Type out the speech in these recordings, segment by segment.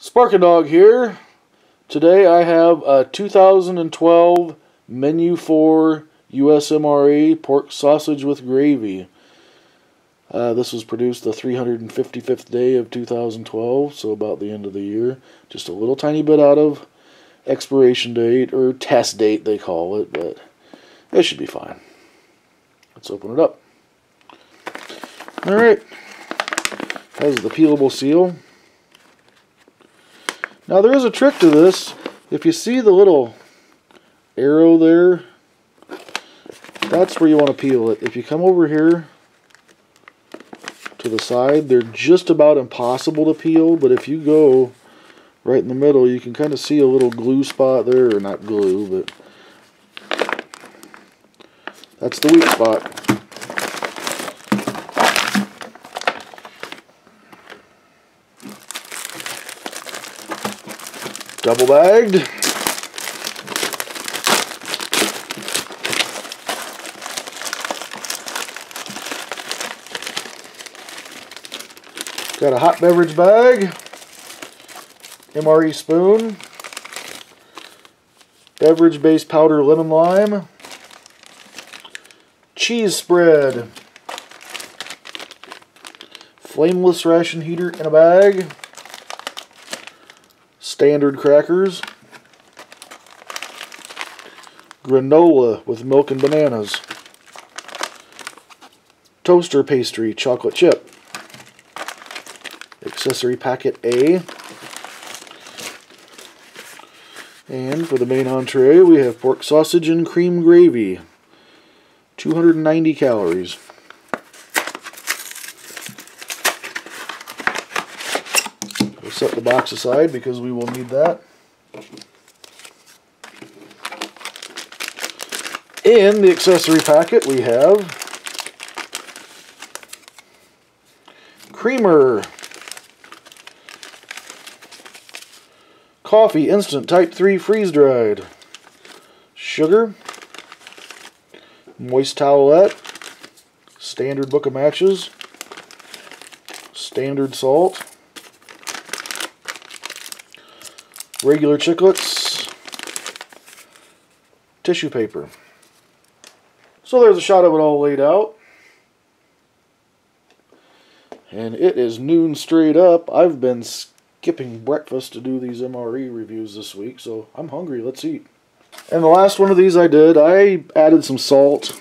Sparkin' Dog here. Today I have a 2012 Menu 4 US MRE pork sausage with gravy. This was produced the 355th day of 2012, so about the end of the year. Just a little tiny bit out of expiration date, or test date they call it, but it should be fine. Let's open it up. Alright, has the peelable seal. Now there is a trick to this. If you see the little arrow there, that's where you want to peel it. If you come over here to the side, they're just about impossible to peel, but if you go right in the middle, you can kind of see a little glue spot there, or not glue, but that's the weak spot. Double bagged. Got a hot beverage bag, MRE spoon, beverage base powder lemon lime, cheese spread, flameless ration heater in a bag, standard crackers, granola with milk and bananas, toaster pastry chocolate chip, accessory packet A, and for the main entree we have pork sausage and cream gravy, 290 calories. We'll set the box aside because we will need that. In the accessory packet we have creamer, coffee instant type 3 freeze dried, sugar, moist towelette, standard book of matches, standard salt, regular chiclets, tissue paper. So there's a shot of it all laid out. And it is noon straight up. I've been skipping breakfast to do these MRE reviews this week, so I'm hungry. Let's eat. And the last one of these I added some salt.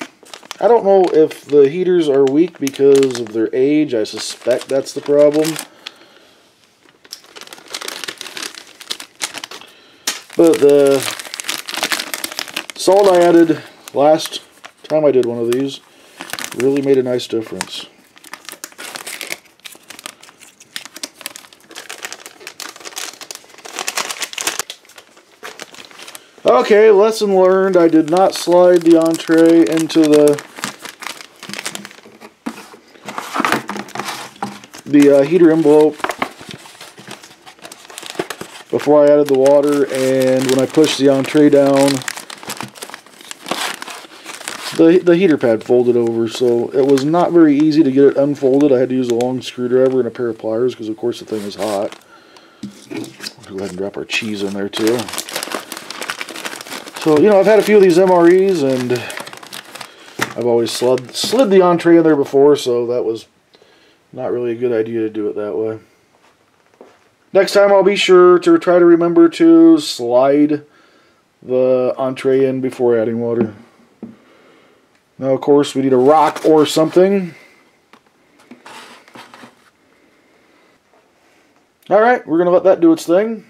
I don't know if the heaters are weak because of their age. I suspect that's the problem. But the salt I added last time I did one of these really made a nice difference. Okay, lesson learned. I did not slide the entree into the heater envelope before I added the water, and when I pushed the entree down, the heater pad folded over, so it was not very easy to get it unfolded. I had to use a long screwdriver and a pair of pliers because of course the thing is hot. We'll go ahead and drop our cheese in there too. So, you know, I've had a few of these MREs, and I've always slid the entree in there before, so that was not really a good idea to do it that way. Next time I'll be sure to try to remember to slide the entree in before adding water. Now, of course, we need a rock or something. Alright, we're going to let that do its thing.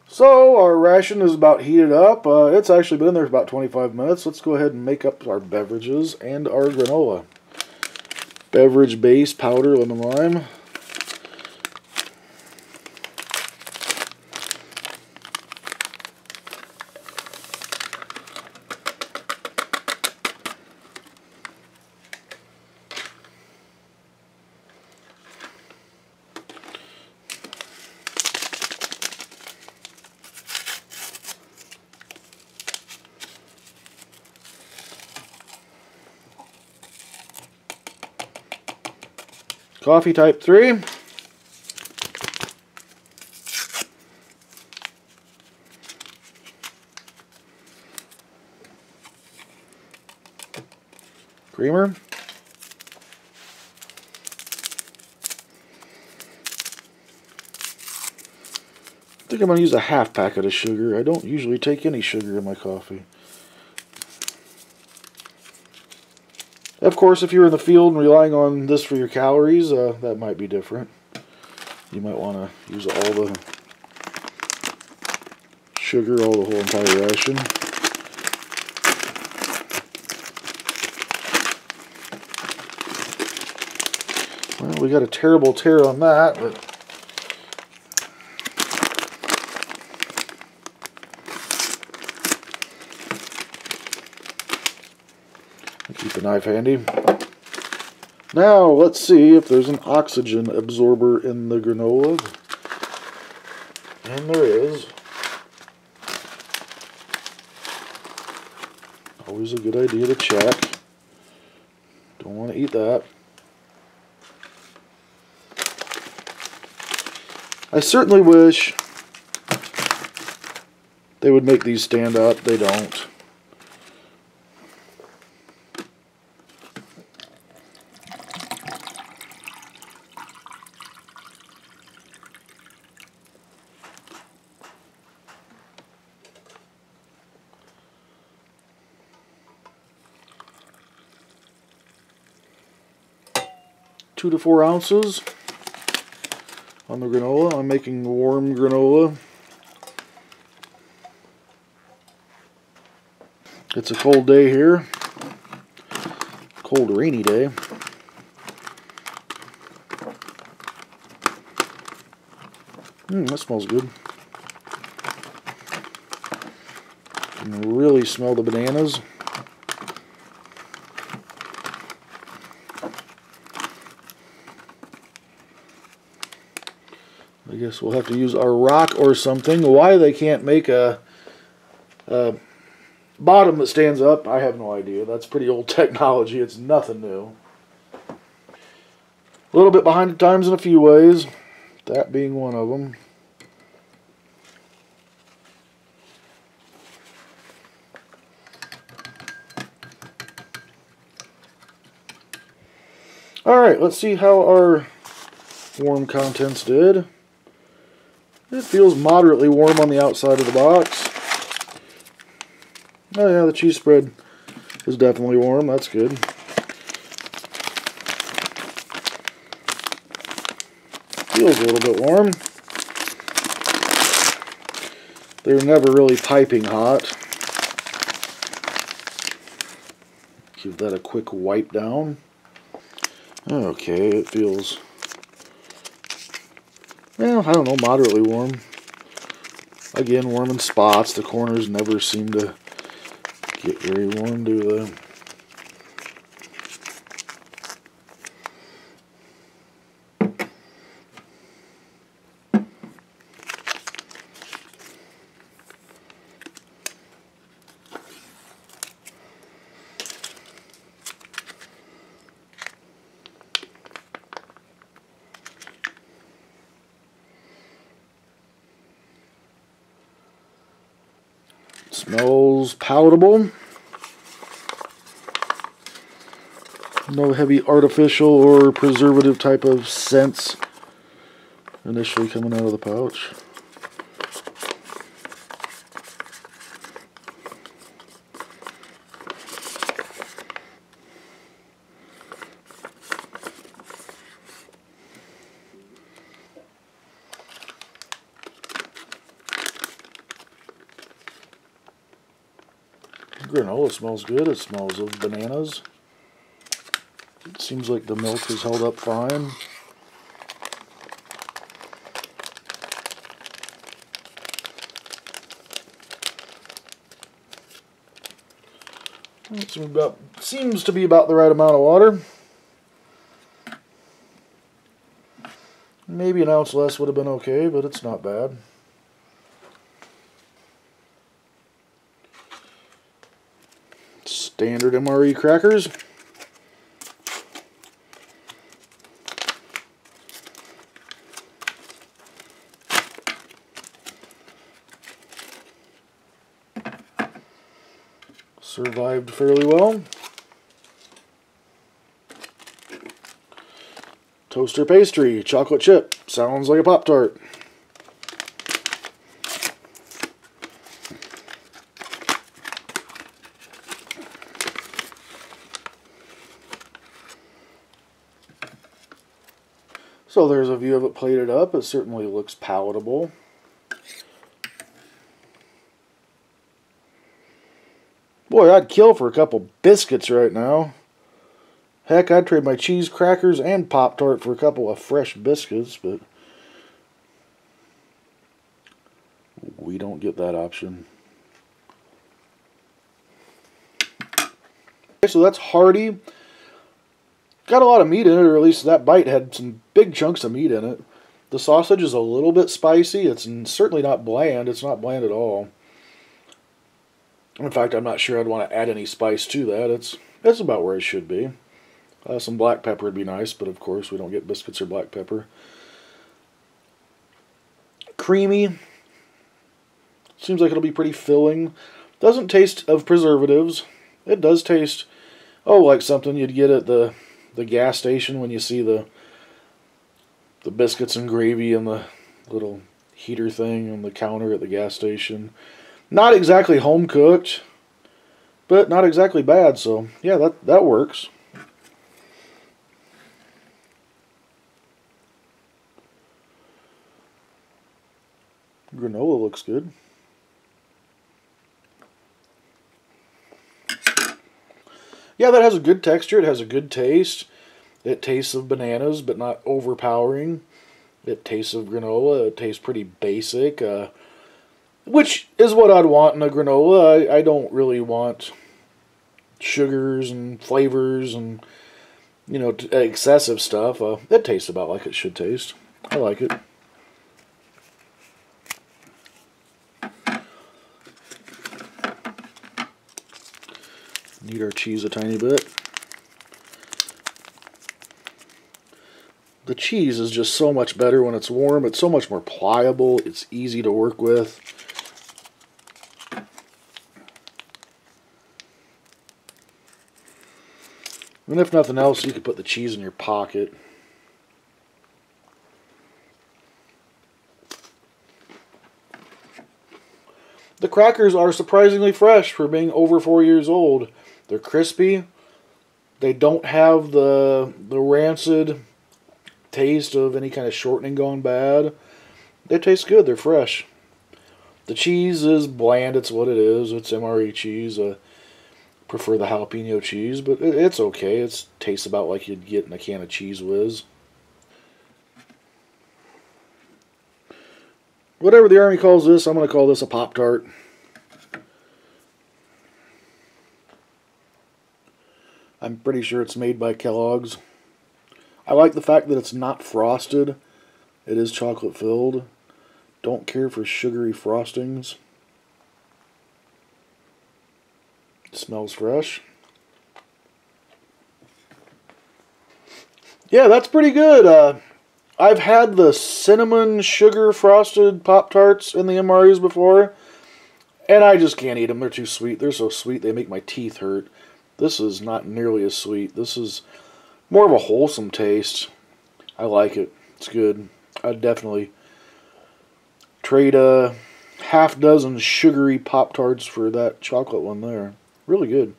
So, our ration is about heated up. It's actually been in there for about 25 minutes. Let's go ahead and make up our beverages and our granola. Beverage base powder lemon lime. Coffee type 3. Creamer. I think I'm going to use a half packet of sugar. I don't usually take any sugar in my coffee. Of course, if you're in the field and relying on this for your calories, that might be different. You might want to use all the sugar, the whole entire ration. Well, we got a terrible tear on that, but keep the knife handy. Now, let's see if there's an oxygen absorber in the granola. And there is. Always a good idea to check. Don't want to eat that. I certainly wish they would make these stand up. They don't. Two to 4 ounces on the granola. I'm making warm granola. It's a cold day here. Cold, rainy day. That smells good. You can really smell the bananas. I guess we'll have to use our rock or something. Why they can't make a bottom that stands up, I have no idea. That's pretty old technology. It's nothing new. A little bit behind the times in a few ways, that being one of them. Alright, let's see how our warm contents did. It feels moderately warm on the outside of the box. Oh yeah, the cheese spread is definitely warm. That's good. Feels a little bit warm. They're never really piping hot. Give that a quick wipe down. Okay, it feels, well, I don't know, moderately warm. Again, warm in spots. The corners never seem to get very warm, do they? Smells palatable. No heavy artificial or preservative type of scents initially coming out of the pouch. Granola smells good. It smells of bananas. It seems like the milk has held up fine. It seems to be about the right amount of water. Maybe an ounce less would have been okay, but it's not bad. Standard MRE crackers. Survived fairly well. Toaster pastry, chocolate chip. Sounds like a Pop-Tart. So there's a view of it plated up. It certainly looks palatable. Boy, I'd kill for a couple biscuits right now. Heck, I'd trade my cheese crackers and Pop-Tart for a couple of fresh biscuits, but we don't get that option. Okay, so that's hearty. Got a lot of meat in it, or at least that bite had some big chunks of meat in it. The sausage is a little bit spicy. It's certainly not bland. It's not bland at all. In fact, I'm not sure I'd want to add any spice to that. It's about where it should be. Some black pepper would be nice, but of course we don't get biscuits or black pepper. Creamy. Seems like it'll be pretty filling. Doesn't taste of preservatives. It does taste, oh, like something you'd get at the gas station when you see the biscuits and gravy and the little heater thing on the counter at the gas station. Not exactly home cooked, but not exactly bad, so yeah, that works. Granola looks good. Yeah, that has a good texture. It has a good taste. It tastes of bananas, but not overpowering. It tastes of granola. It tastes pretty basic, which is what I'd want in a granola. I don't really want sugars and flavors and, you know, excessive stuff. It tastes about like it should taste. I like it. Need our cheese a tiny bit. The cheese is just so much better when it's warm. It's so much more pliable. It's easy to work with. And if nothing else, you could put the cheese in your pocket. The crackers are surprisingly fresh for being over 4 years old. They're crispy. They don't have the rancid taste of any kind of shortening gone bad. They taste good. They're fresh. The cheese is bland. It's what it is. It's MRE cheese. Prefer the jalapeno cheese, but it's okay. It tastes about like you'd get in a can of Cheese Whiz. Whatever the Army calls this, I'm going to call this a Pop-Tart. I'm pretty sure it's made by Kellogg's. I like the fact that it's not frosted. It is chocolate filled. Don't care for sugary frostings. It smells fresh. Yeah, that's pretty good. I've had the cinnamon sugar frosted Pop-Tarts in the MREs before, and I just can't eat them. They're too sweet. They're so sweet they make my teeth hurt. This is not nearly as sweet. This is more of a wholesome taste. I like it. It's good. I'd definitely trade a half dozen sugary Pop-Tarts for that chocolate one there. Really good.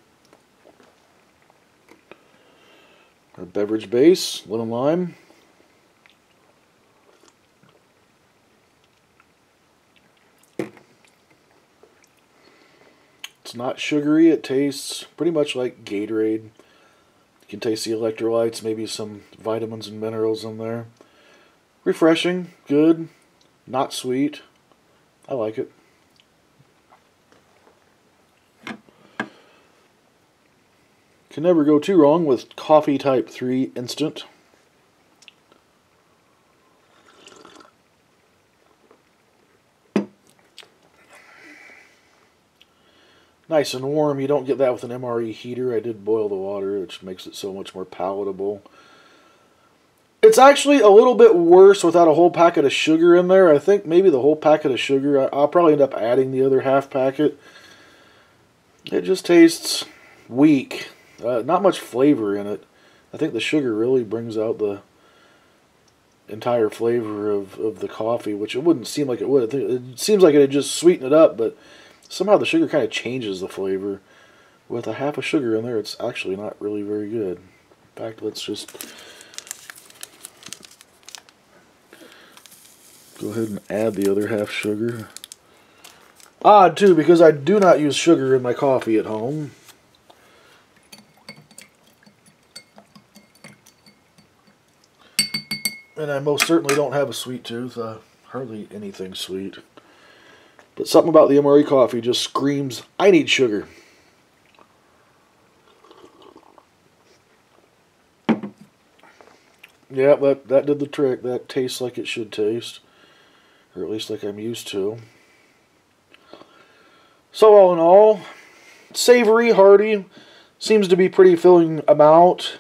Our beverage base, lemon lime. It's not sugary. It tastes pretty much like Gatorade. You can taste the electrolytes, maybe some vitamins and minerals in there. Refreshing, good, not sweet. I like it. Can never go too wrong with Coffee Type 3 Instant. Nice and warm. You don't get that with an MRE heater. I did boil the water, which makes it so much more palatable. It's actually a little bit worse without a whole packet of sugar in there. I think maybe the whole packet of sugar, I'll probably end up adding the other half packet. It just tastes weak. Not much flavor in it. I think the sugar really brings out the entire flavor of the coffee, which it wouldn't seem like it would. It seems like it'd just sweeten it up, but somehow the sugar kind of changes the flavor. With a half of sugar in there, it's actually not really very good. In fact, let's just go ahead and add the other half sugar. Odd, too, because I do not use sugar in my coffee at home. And I most certainly don't have a sweet tooth. Hardly anything sweet. But something about the MRE coffee just screams, I need sugar. Yeah, that did the trick. That tastes like it should taste. Or at least like I'm used to. So all in all, savory, hearty, seems to be pretty filling amount.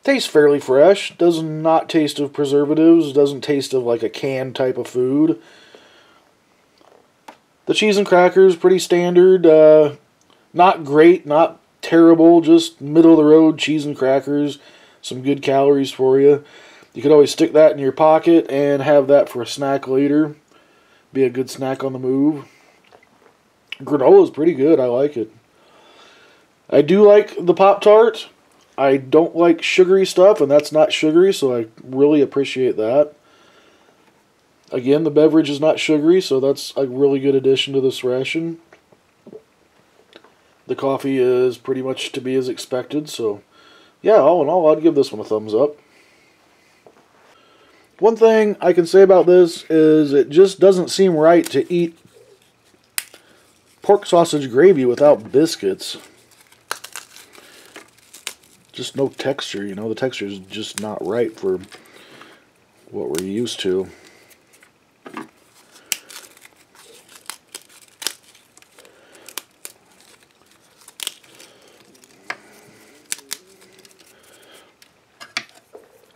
Tastes fairly fresh. Does not taste of preservatives. Doesn't taste of like a canned type of food. The cheese and crackers, pretty standard. Not great, not terrible. Just middle of the road cheese and crackers. Some good calories for you. You could always stick that in your pocket and have that for a snack later. Be a good snack on the move. Granola is pretty good. I like it. I do like the Pop-Tart. I don't like sugary stuff, and that's not sugary, so I really appreciate that. Again, the beverage is not sugary, so that's a really good addition to this ration. The coffee is pretty much to be as expected, so yeah, all in all, I'd give this one a thumbs up. One thing I can say about this is it just doesn't seem right to eat pork sausage gravy without biscuits. Just no texture, you know, the texture is just not right for what we're used to.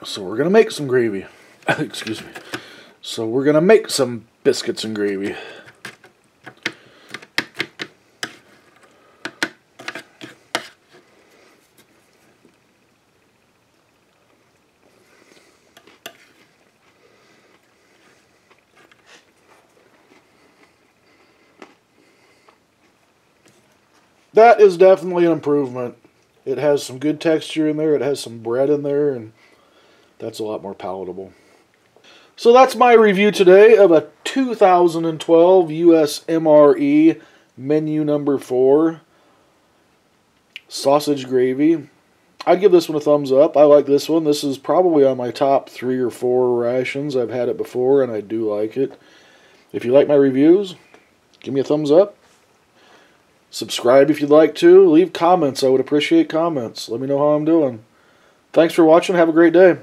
So we're going to make some gravy. Excuse me. So we're going to make some biscuits and gravy. That is definitely an improvement. It has some good texture in there. It has some bread in there, and that's a lot more palatable. So that's my review today of a 2012 US MRE menu number 4 sausage gravy. I'd give this one a thumbs up. I like this one. This is probably on my top 3 or 4 rations. I've had it before, and I do like it. If you like my reviews, give me a thumbs up. Subscribe if you'd like to. Leave comments. I would appreciate comments. Let me know how I'm doing. Thanks for watching. Have a great day.